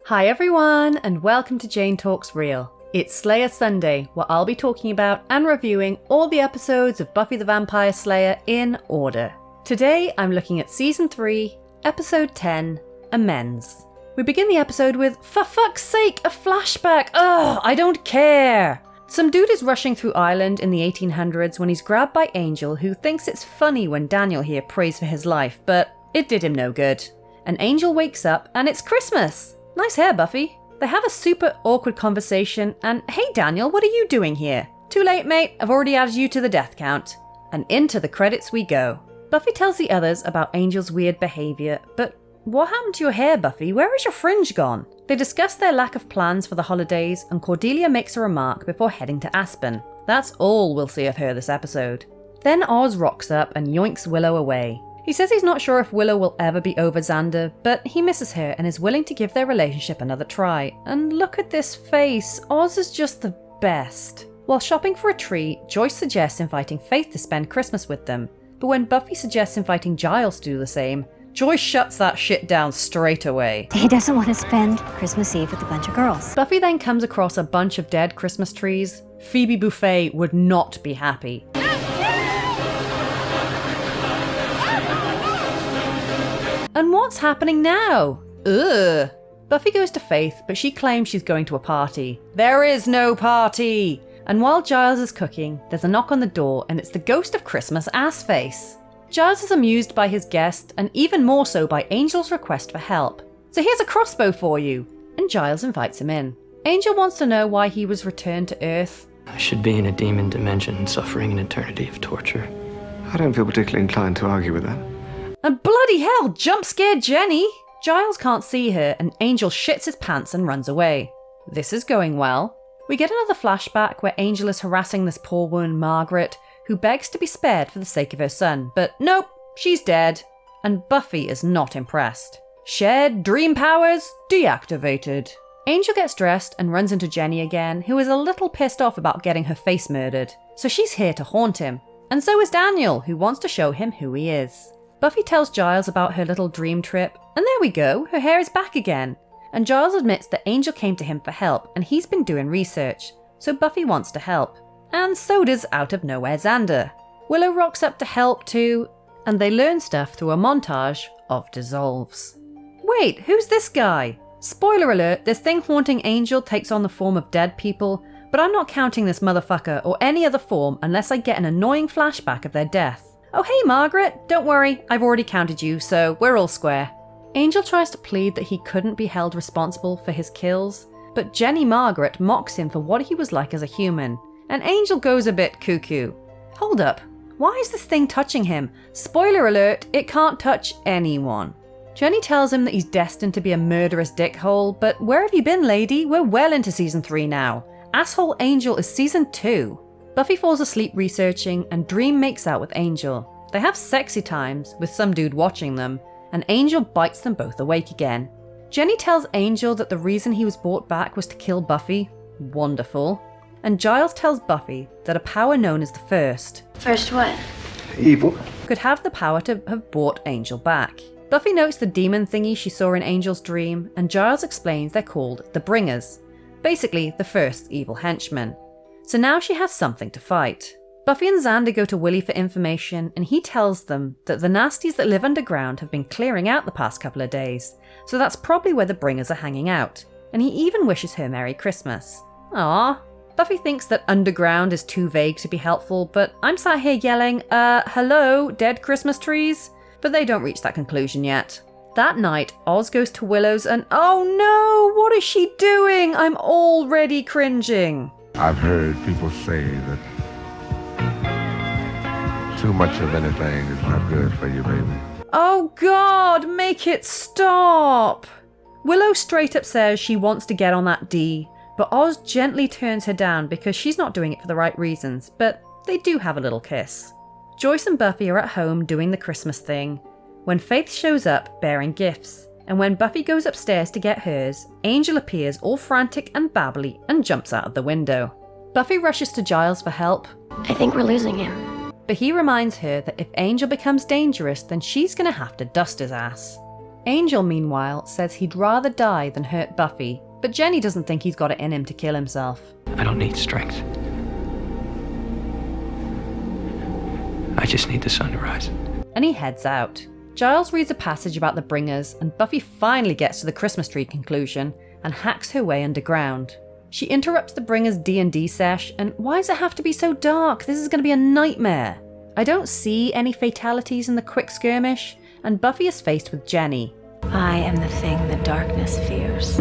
Hi everyone, and welcome to Jane Talks Real. It's Slayer Sunday, where I'll be talking about and reviewing all the episodes of Buffy the Vampire Slayer in order. Today I'm looking at Season 3, Episode 10, Amends. We begin the episode with, for fuck's sake, a flashback! Ugh, I don't care! Some dude is rushing through Ireland in the 1800s when he's grabbed by Angel, who thinks it's funny when Daniel here prays for his life, but it did him no good. And Angel wakes up and it's Christmas! Nice hair, Buffy. They have a super awkward conversation and, hey Daniel, what are you doing here? Too late, mate. I've already added you to the death count. And into the credits we go. Buffy tells the others about Angel's weird behaviour, but what happened to your hair, Buffy? Where is your fringe gone? They discuss their lack of plans for the holidays and Cordelia makes a remark before heading to Aspen. That's all we'll see of her this episode. Then Oz rocks up and yoinks Willow away. He says he's not sure if Willow will ever be over Xander, but he misses her and is willing to give their relationship another try. And look at this face, Oz is just the best. While shopping for a tree, Joyce suggests inviting Faith to spend Christmas with them. But when Buffy suggests inviting Giles to do the same, Joyce shuts that shit down straight away. He doesn't want to spend Christmas Eve with a bunch of girls. Buffy then comes across a bunch of dead Christmas trees. Phoebe Buffay would not be happy. And what's happening now? Ugh. Buffy goes to Faith, but she claims she's going to a party. There is no party! And while Giles is cooking, there's a knock on the door and it's the ghost of Christmas Assface. Giles is amused by his guest and even more so by Angel's request for help. So here's a crossbow for you. And Giles invites him in. Angel wants to know why he was returned to Earth. I should be in a demon dimension suffering an eternity of torture. I don't feel particularly inclined to argue with that. And bloody hell, jump scared Jenny! Giles can't see her and Angel shits his pants and runs away. This is going well. We get another flashback where Angel is harassing this poor woman Margaret, who begs to be spared for the sake of her son, but nope, she's dead. And Buffy is not impressed. Shared dream powers deactivated. Angel gets dressed and runs into Jenny again, who is a little pissed off about getting her face murdered. So she's here to haunt him. And so is Daniel, who wants to show him who he is. Buffy tells Giles about her little dream trip, and there we go, her hair is back again. And Giles admits that Angel came to him for help, and he's been doing research, so Buffy wants to help. And so does out of nowhere Xander. Willow rocks up to help too, and they learn stuff through a montage of dissolves. Wait, who's this guy? Spoiler alert, this thing haunting Angel takes on the form of dead people, but I'm not counting this motherfucker or any other form unless I get an annoying flashback of their death. Oh hey Margaret, don't worry, I've already counted you, so we're all square. Angel tries to plead that he couldn't be held responsible for his kills, but Jenny Margaret mocks him for what he was like as a human, and Angel goes a bit cuckoo. Hold up, why is this thing touching him? Spoiler alert, it can't touch anyone. Jenny tells him that he's destined to be a murderous dickhole, but where have you been, lady? We're well into Season 3 now. Asshole Angel is Season 2. Buffy falls asleep researching and Dream makes out with Angel. They have sexy times, with some dude watching them, and Angel bites them both awake again. Jenny tells Angel that the reason he was brought back was to kill Buffy. Wonderful. And Giles tells Buffy that a power known as the First what? Evil. could have the power to have brought Angel back. Buffy notes the demon thingy she saw in Angel's dream, and Giles explains they're called the Bringers. Basically, the first evil henchmen. So now she has something to fight. Buffy and Xander go to Willie for information, and he tells them that the nasties that live underground have been clearing out the past couple of days, so that's probably where the Bringers are hanging out, and he even wishes her Merry Christmas. Aww. Buffy thinks that underground is too vague to be helpful, but I'm sat here yelling, hello, dead Christmas trees? But they don't reach that conclusion yet. That night, Oz goes to Willow's and oh no, what is she doing? I'm already cringing. I've heard people say that too much of anything is not good for you, baby. Oh God, make it stop! Willow straight up says she wants to get on that D, but Oz gently turns her down because she's not doing it for the right reasons, but they do have a little kiss. Joyce and Buffy are at home doing the Christmas thing, when Faith shows up bearing gifts, and when Buffy goes upstairs to get hers, Angel appears all frantic and babbly and jumps out of the window. Buffy rushes to Giles for help. I think we're losing him. But he reminds her that if Angel becomes dangerous, then she's gonna have to dust his ass. Angel, meanwhile, says he'd rather die than hurt Buffy, but Jenny doesn't think he's got it in him to kill himself. I don't need strength. I just need the sun to rise. And he heads out. Giles reads a passage about the Bringers, and Buffy finally gets to the Christmas tree conclusion and hacks her way underground. She interrupts the Bringers' D&D sesh, and why does it have to be so dark? This is going to be a nightmare. I don't see any fatalities in the quick skirmish, and Buffy is faced with Jenny. I am the thing the darkness fears.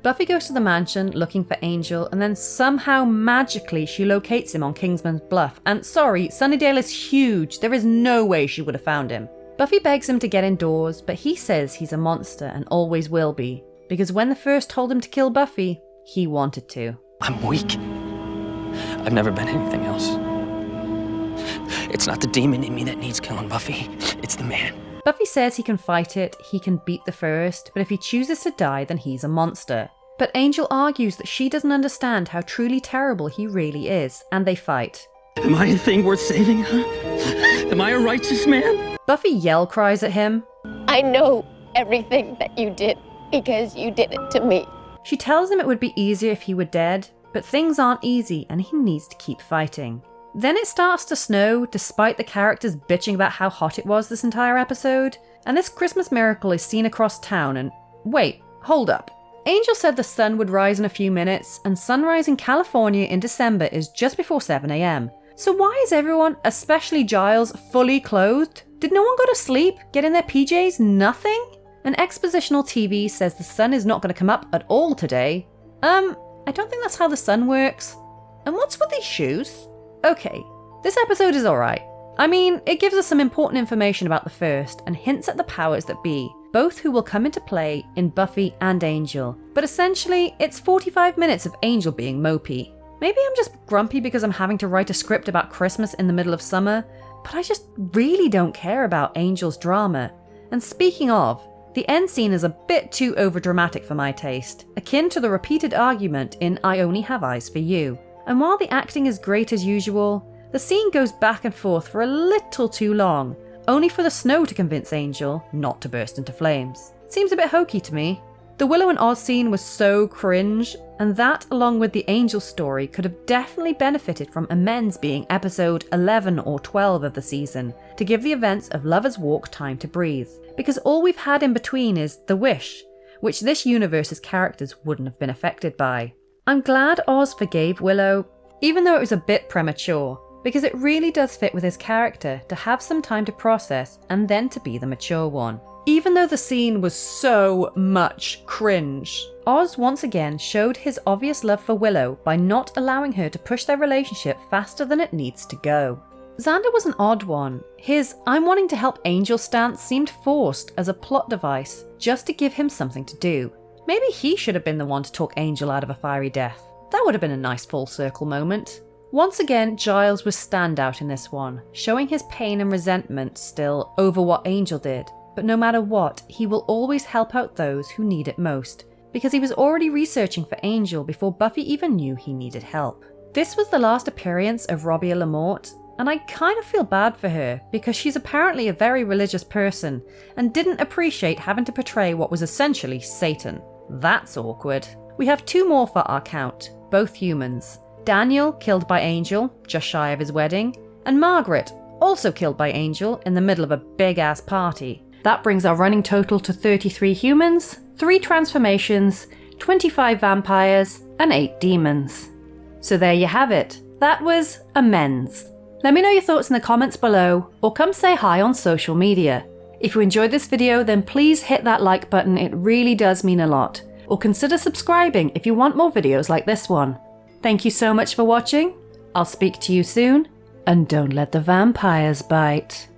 Buffy goes to the mansion looking for Angel, and then somehow magically she locates him on Kingsman's Bluff. And sorry, Sunnydale is huge. There is no way she would have found him. Buffy begs him to get indoors, but he says he's a monster and always will be, because when the First told him to kill Buffy, he wanted to. I'm weak. I've never been anything else. It's not the demon in me that needs killing, Buffy. It's the man. Buffy says he can fight it, he can beat the First, but if he chooses to die, then he's a monster. But Angel argues that she doesn't understand how truly terrible he really is, and they fight. Am I a thing worth saving, huh? Am I a righteous man? Buffy yell cries at him. I know everything that you did because you did it to me. She tells him it would be easier if he were dead, but things aren't easy and he needs to keep fighting. Then it starts to snow, despite the characters bitching about how hot it was this entire episode, and this Christmas miracle is seen across town and... Wait, hold up. Angel said the sun would rise in a few minutes, and sunrise in California in December is just before 7 AM. So why is everyone, especially Giles, fully clothed? Did no one go to sleep? Get in their PJs? Nothing? An expositional TV says the sun is not going to come up at all today. I don't think that's how the sun works. And what's with these shoes? Okay, this episode is alright. I mean, it gives us some important information about the First and hints at the powers that be, both who will come into play in Buffy and Angel. But essentially, it's 45 minutes of Angel being mopey. Maybe I'm just grumpy because I'm having to write a script about Christmas in the middle of summer, but I just really don't care about Angel's drama. And speaking of, the end scene is a bit too overdramatic for my taste, akin to the repeated argument in I Only Have Eyes for You. And while the acting is great as usual, the scene goes back and forth for a little too long, only for the snow to convince Angel not to burst into flames. Seems a bit hokey to me. The Willow and Oz scene was so cringe, and that, along with the Angel story, could have definitely benefited from Amends being episode 11 or 12 of the season, to give the events of Lover's Walk time to breathe, because all we've had in between is The Wish, which this universe's characters wouldn't have been affected by. I'm glad Oz forgave Willow, even though it was a bit premature, because it really does fit with his character to have some time to process and then to be the mature one. Even though the scene was so much cringe, Oz once again showed his obvious love for Willow by not allowing her to push their relationship faster than it needs to go. Xander was an odd one. His I'm wanting to help Angel stance seemed forced as a plot device just to give him something to do. Maybe he should have been the one to talk Angel out of a fiery death. That would have been a nice full circle moment. Once again, Giles was standout in this one, showing his pain and resentment still over what Angel did. But no matter what, he will always help out those who need it most, because he was already researching for Angel before Buffy even knew he needed help. This was the last appearance of Robbie Lamort, and I kind of feel bad for her, because she's apparently a very religious person, and didn't appreciate having to portray what was essentially Satan. That's awkward. We have two more for our count, both humans. Daniel, killed by Angel, just shy of his wedding, and Margaret, also killed by Angel in the middle of a big-ass party. That brings our running total to 33 humans, 3 transformations, 25 vampires, and 8 demons. So there you have it. That was Amends. Let me know your thoughts in the comments below, or come say hi on social media. If you enjoyed this video, then please hit that like button, it really does mean a lot. Or consider subscribing if you want more videos like this one. Thank you so much for watching, I'll speak to you soon, and don't let the vampires bite.